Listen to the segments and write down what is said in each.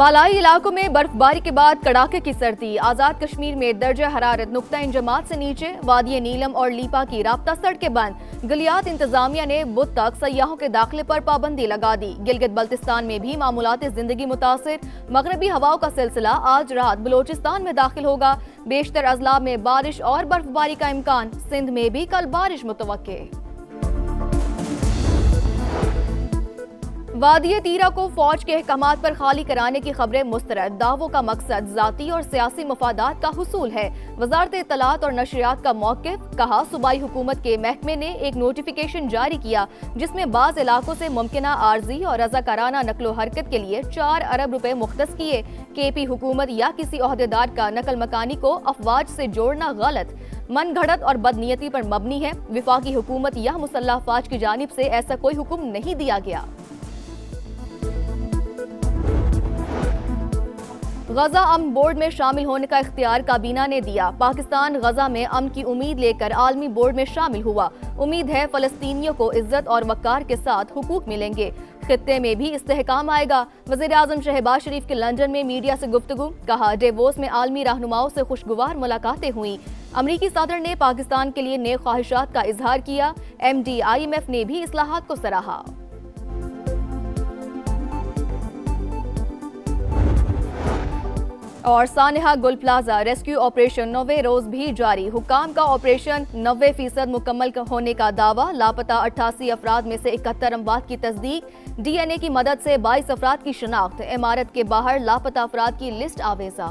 बालाई इलाकों में बर्फबारी के बाद कड़ाके की सर्दी। आजाद कश्मीर में दर्जा हरारत नुक्ता इंजमात से नीचे। वादी नीलम और लीपा की राब्ता सड़कें बंद। गलियात इंतजामिया ने बुध तक सयाहों के दाखिले पर पाबंदी लगा दी। गिलगित बल्तिस्तान में भी मामूलाती जिंदगी मुतासिर। मगरबी हवाओं का सिलसिला आज रात बलोचिस्तान में दाखिल होगा। बेशतर अजला में बारिश और बर्फबारी का इम्कान। सिंध में भी कल बारिश मुतवक्के। वादी तीरा को फौज के अहकामात पर खाली कराने की खबरें मुस्तरद। दावों का मकसद जाती और सियासी मफादात का हुसूल है। वजारत इत्तलात और नशरियात का मौक़िफ़। कहा, सूबाई हुकूमत के महकमे ने एक नोटिफिकेशन जारी किया जिसमें बाज़ इलाकों से मुमकिना आर्जी और रज़ाकाराना नकलो हरकत के लिए 4 अरब रुपए मुख्तस किए। KP हुकूमत या किसी ओहदेदार का नकल मकानी को अफवाज से जोड़ना गलत, मन घड़त और बदनीयती पर मबनी है। विफाकी हुकूमत या मुसल्लह अफवाज की जानिब से ऐसा कोई हुक्म नहीं दिया गया। गजा अमन बोर्ड में शामिल होने का इख्तियार काबीना ने दिया। पाकिस्तान गजा में अमन की उम्मीद लेकर आलमी बोर्ड में शामिल हुआ। उम्मीद है फलस्तीनियों को इज्जत और वक़ार के साथ हुकूक मिलेंगे। खित्ते में भी इस्तेहकाम आएगा। वज़ीर आज़म शहबाज शरीफ के लंदन में मीडिया से गुफ्तगू। कहा, डेवोस में आलमी रहनुमाओं से खुशगवार मुलाकातें हुई। अमरीकी सदर ने पाकिस्तान के लिए नेक ख्वाहिशात का इजहार किया। MD IMF ने भी इस्लाहात को सराहा। और सानेहा गुल प्लाजा रेस्क्यू ऑपरेशन 9वें रोज भी जारी। हुकाम का ऑपरेशन 90% मुकम्मल होने का दावा। लापता 88 अफराद में से 71 अमवात की तस्दीक। DNA की मदद से 22 अफराद की शनाख्त। इमारत के बाहर लापता अफराद की लिस्ट आवेजा।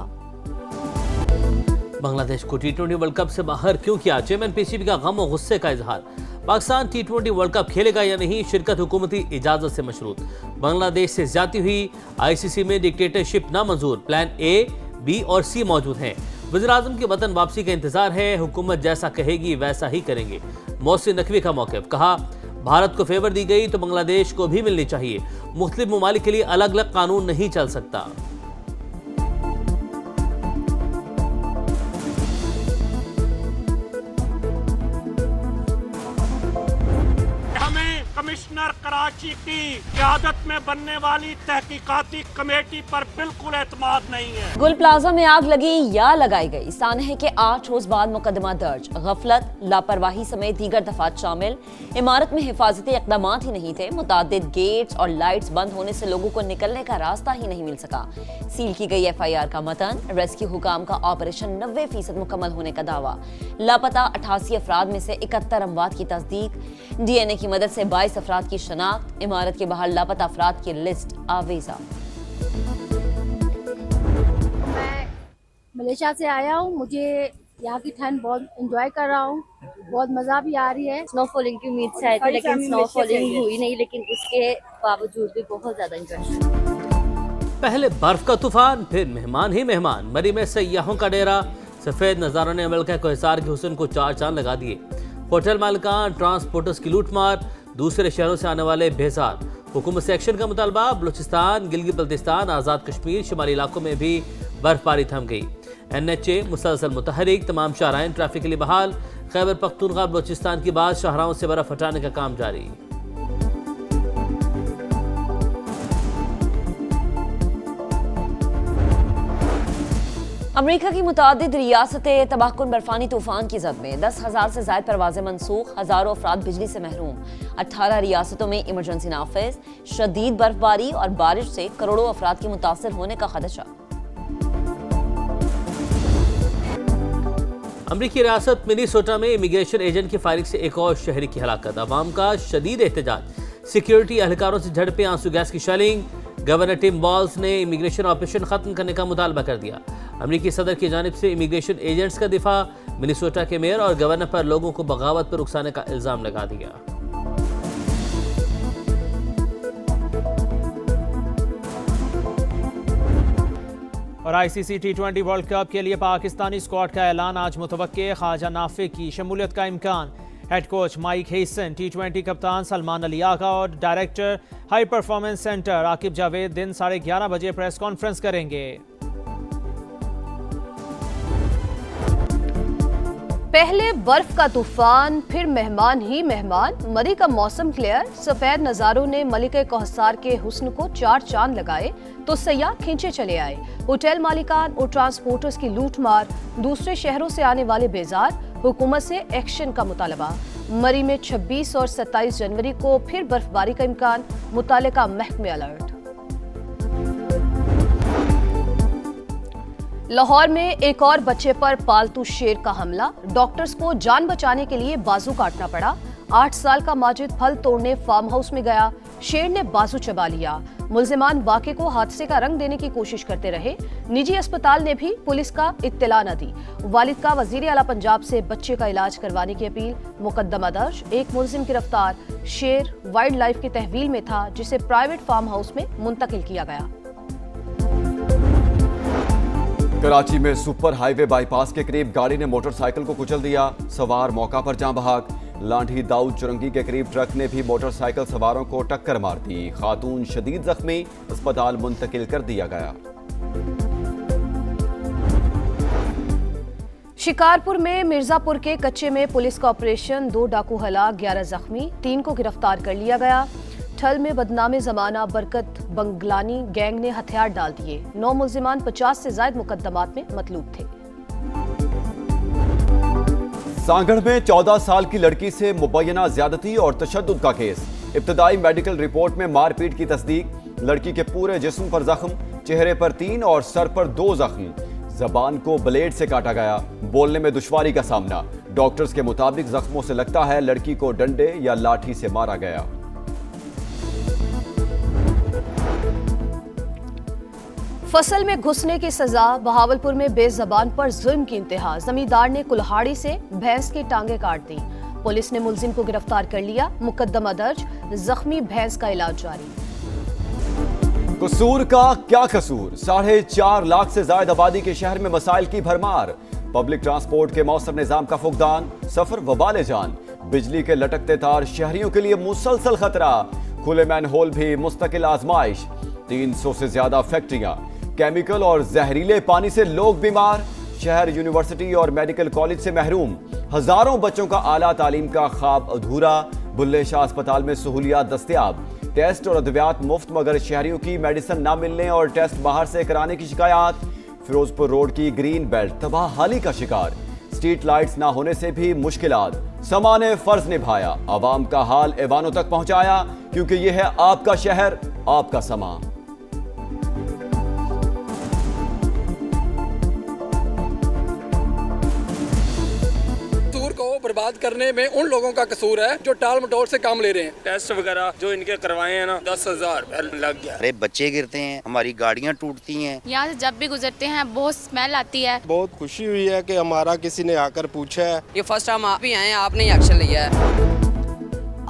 बांग्लादेश को T20 वर्ल्ड कप से बाहर क्यों किया? चेयरमैन PCB का गम और गुस्से का इजहार। पाकिस्तान T20 वर्ल्ड कप खेलेगा या नहीं, शिरकत हुकूमती इजाजत से मशरूत। बांग्लादेश से ज्यादती हुई, ICC में डिक्टेटरशिप नामंजूर। प्लान A, B और C मौजूद हैं। वज़ीर आज़म की वतन वापसी का इंतजार है। हुकूमत जैसा कहेगी वैसा ही करेंगे। मोहसिन नकवी का मौक़िफ़। कहा, भारत को फेवर दी गई तो बांग्लादेश को भी मिलनी चाहिए। मुख्तलिफ ममालिक के लिए अलग अलग कानून नहीं चल सकता। कमिश्नर कराची की क़यादत में बनने वाली तहकीकाती कमेटी पर बिल्कुल एतमाद नहीं है। गुल प्लाजा में आग लगी या लगाई गई, सानहे के 8 रोज बाद मुकदमा दर्ज। गफलत, लापरवाही समेत दीगर दफात शामिल। इमारत में हिफाजती इक़दाम ही नहीं थे। मुतादिद गेट्स और लाइट्स बंद होने से लोगों को निकलने का रास्ता ही नहीं मिल सका। सील की गई FIR का मतन। रेस्क्यू हुकाम का ऑपरेशन 90% मुकम्मल होने का दावा। लापता 88 अफराद में से 71 अमवात की तस्दीक। DNA की मदद से 22 अफराद की शनाख्त। इमारत के बाहर लापता अफराद की लिस्ट आवेजा। मैं मलेशिया से आया हूँ। मुझे यहाँ की ठंड बहुत एंजॉय कर रहा हूँ। बहुत मजा भी आ रही है। स्नोफॉलिंग की उम्मीद से आए थे, लेकिन स्नोफॉलिंग हुई नहीं, लेकिन उसके बावजूद भी बहुत ज्यादा एंजॉय। पहले बर्फ का तूफान, फिर मेहमान ही मेहमान। मरी में सयाहों का डेरा। सफेद नजारों ने अमरीका को हिसार के हुस्न को 4 चांद लगा दिए। होटल मालिकान, ट्रांसपोर्टर्स की लूटमार, दूसरे शहरों से आने वाले बेजार। हुकूमत से एक्शन का मुतालबा। बलूचिस्तान, गिलगित बल्तिस्तान, आज़ाद कश्मीर, शुमाली इलाकों में भी बर्फबारी थम गई। NHA मुसलसल मुतहरिक। तमाम शाहराइन ट्रैफिक के लिए बहाल। खैबर पख्तूनख्वा बलूचिस्तान की बाद शाहराहों से बर्फ हटाने का काम जारी। अमेरिका की मुतादिद रियासतें तबाहकुन बर्फानी तूफान की जद में। 10,000 से ज्यादा परवाजें मनसूख। हजारों अफराद बिजली से महरूम। 18 रियासतों में इमरजेंसी नाफिज। शदीद बर्फबारी और बारिश से करोड़ों अफराद के मुतासर होने का खदशा। अमरीकी रियासत मिनीसोटा में इमिग्रेशन एजेंट की फायरिंग से एक और शहरी की हलाकत। अवाम का शदीद एहतजाज। सिक्योरिटी एहलकारों से झड़पें, आंसू गैस की शेलिंग। गवर्नर टिम वॉल्स ने इमिग्रेशन ऑपरेशन खत्म करने का मुतालबा कर दिया। अमरीकी सदर की जानिब से इमिग्रेशन एजेंट्स का दिफा। मिनीसोटा के मेयर और गवर्नर पर लोगों को बगावत पर उकसाने का इल्जाम लगा दिया। और ICC T20 वर्ल्ड कप के लिए पाकिस्तानी स्क्वाड का ऐलान आज मुतवक्के। ख्वाजा नाफे की शमूलियत का इम्कान। Head coach Mike Hesson, T20 कप्तान सलमान अली आगा और director high performance centre Aqib Javed दिन 11:30 बजे प्रेस कॉन्फ्रेंस करेंगे। पहले बर्फ का तूफान, फिर मेहमान ही मेहमान। मरी का मौसम क्लियर, सफेद नजारों ने मलिके कोहसार के हुस्न को चार चांद लगाए तो सयाह खींचे चले आए। होटल मालिकान और ट्रांसपोर्टर्स की लूटमार, दूसरे शहरों से आने वाले बेजार, हुकूमत से एक्शन का मुतालबा। मरी में 26 और 27 जनवरी को फिर बर्फबारी का इम्कान, मुतालिका महकमे अलर्ट। लाहौर में एक और बच्चे पर पालतू शेर का हमला, डॉक्टर्स को जान बचाने के लिए बाजू काटना पड़ा। 8 साल का माजिद फल तोड़ने फार्म हाउस में गया, शेर ने बाजू चबा लिया। मुल्जिमान वाक़े को हादसे का रंग देने की कोशिश करते रहे। निजी अस्पताल ने भी पुलिस का इत्तला न दी। वालिद का वजीर आला पंजाब से बच्चे का इलाज करवाने की अपील, मुकदमा दर्ज। एक मुल्जिम गिरफ्तार, शेर वाइल्ड लाइफ की तहवील में था जिसे प्राइवेट फार्म हाउस में मुंतकिल किया गया। कराची में सुपर हाईवे बाईपास के करीब गाड़ी ने मोटरसाइकिल को कुचल दिया, सवार मौका पर जान बहक। लांढी दाऊद चुरंगी के करीब ट्रक ने भी मोटरसाइकिल सवारों को टक्कर मार दी, खातून शदीद जख्मी, अस्पताल मुंतकिल कर दिया गया। शिकारपुर में मिर्जापुर के कच्चे में पुलिस का ऑपरेशन, 2 डाकू हलाक, 11 जख्मी, 3 को गिरफ्तार कर लिया गया। ठल में बदनामे जमाना बरकत बंगलानी गैंग ने हथियार डाल दिए, 9 मुल्जिमान 50 से ज्यादा मुकदमात में मतलूब थे। सांगढ़ में 14 साल की लड़की से मुबैना ज्यादती और तशद्दुद का केस, इब्तदाई मेडिकल रिपोर्ट में मारपीट की तस्दीक। लड़की के पूरे जिस्म पर जख्म, चेहरे पर 3 और सर पर 2 जख्म। जबान को ब्लेड से काटा गया, बोलने में दुश्वारी का सामना। डॉक्टर्स के मुताबिक जख्मों से लगता है लड़की को डंडे या लाठी से मारा गया। फसल में घुसने की सजा, बहावलपुर में बेजबान पर जुल्म की इंतहा। जमींदार ने कुल्हाड़ी से भैंस की टांगे काट दी, पुलिस ने मुलजिम को गिरफ्तार कर लिया, मुकदमा दर्ज। जख्मी भैंस का इलाज जारी। कसूर का क्या कसूर, 4.5 लाख से ज्यादा आबादी के शहर में मसाइल की भरमार। पब्लिक ट्रांसपोर्ट के मौसर निजाम का फुकदान, सफर वबाले जान। बिजली के लटकते तार शहरियों के लिए मुसलसल खतरा, खुले मैन होल भी मुस्तकिल आजमाइश। 300 से ज्यादा फैक्ट्रियां, केमिकल और जहरीले पानी से लोग बीमार। शहर यूनिवर्सिटी और मेडिकल कॉलेज से महरूम, हजारों बच्चों का आला तालीम का ख्वाब अधूरा। बुल्ले शाह अस्पताल में सहूलियात दस्तयाब, टेस्ट और अद्वियात मुफ्त, मगर शहरियों की मेडिसिन ना मिलने और टेस्ट बाहर से कराने की शिकायत। फिरोजपुर रोड की ग्रीन बेल्ट तबाह हाली का शिकार, स्ट्रीट लाइट्स ना होने से भी मुश्किलात। समा ने फर्ज निभाया, आवाम का हाल ऐवानों तक पहुंचाया, क्योंकि यह है आपका शहर, आपका समा। बर्बाद करने में उन लोगों का कसूर है जो टाल मटोल से काम ले रहे हैं। टेस्ट वगैरह जो इनके करवाए हैं ना, 10,000 लग गया। अरे बच्चे गिरते हैं, हमारी गाड़ियाँ टूटती हैं। यहाँ से जब भी गुजरते हैं बहुत स्मेल आती है। बहुत खुशी हुई है कि हमारा किसी ने आकर पूछा है। ये फर्स्ट टाइम आप ही आए हैं, आपने ही एक्शन लिया है।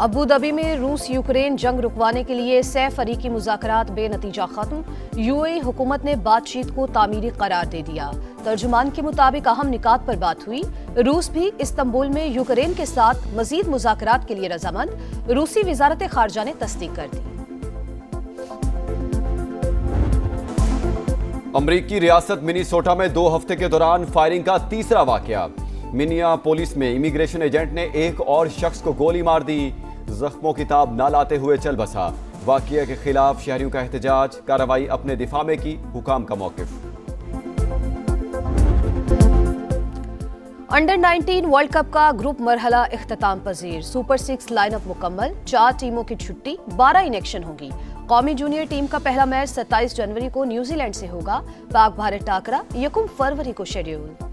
अबू धाबी में रूस यूक्रेन जंग रुकवाने के लिए सैफ फरीकी मुज़ाकरात बेनतीजा खत्म। यूएई हुकूमत ने बातचीत को तामीरी करार दे दिया। तर्जुमान के मुताबिक अहम निकात पर बात हुई। रूस भी इस्तांबुल में यूक्रेन के साथ मजीद मुज़ाकरात के लिए रजामंद, रूसी वजारत खारजा ने तस्दीक कर दी। अमरीकी रियासत मिनीसोटा में 2 हफ्ते के दौरान फायरिंग का तीसरा वाकया। मिनियापोलिस में इमिग्रेशन एजेंट ने एक और शख्स को गोली मार दी, जख्मों की ताब ना लाते हुए चल बसा। वाकये के खिलाफ शहरियों का एहतजाज, कार्रवाई अपने दिफा में की, हुकाम का मौकिफ। अंडर 19 वर्ल्ड कप का ग्रुप मरहला इख्तिताम पजीर, सुपर 6 लाइनअप मुकम्मल, 4 टीमों की छुट्टी, 12 इनेक्शन होगी। कौमी जूनियर टीम का पहला मैच 27 जनवरी को न्यूजीलैंड से होगा। पाक भारत टाकरा 1 फरवरी को शेड्यूल।